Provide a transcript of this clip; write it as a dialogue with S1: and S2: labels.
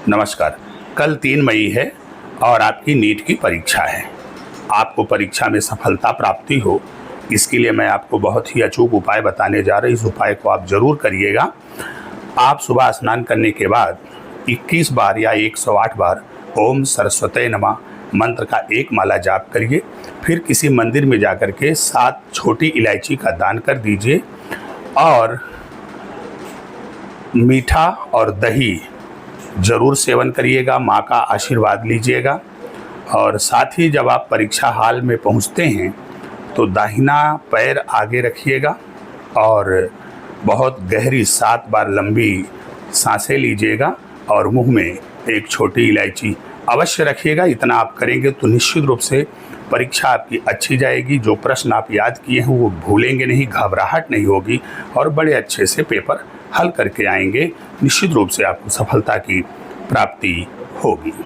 S1: नमस्कार। कल 3 मई है और आपकी नीट की परीक्षा है। आपको परीक्षा में सफलता प्राप्ति हो, इसके लिए मैं आपको बहुत ही अचूक उपाय बताने जा रहा हूँ। इस उपाय को आप ज़रूर करिएगा। आप सुबह स्नान करने के बाद 21 बार या 108 बार ओम सरस्वते नमः मंत्र का एक माला जाप करिए। फिर किसी मंदिर में जाकर के 7 छोटी इलायची का दान कर दीजिए और मीठा और दही ज़रूर सेवन करिएगा। माँ का आशीर्वाद लीजिएगा और साथ ही जब आप परीक्षा हॉल में पहुँचते हैं तो दाहिना पैर आगे रखिएगा और बहुत गहरी 7 बार लंबी सांसें लीजिएगा और मुंह में एक छोटी इलायची अवश्य रखिएगा। इतना आप करेंगे तो निश्चित रूप से परीक्षा आपकी अच्छी जाएगी। जो प्रश्न आप याद किए हैं वो भूलेंगे नहीं, घबराहट नहीं होगी और बड़े अच्छे से पेपर हल करके आएंगे। निश्चित रूप से आपको सफलता की प्राप्ति होगी।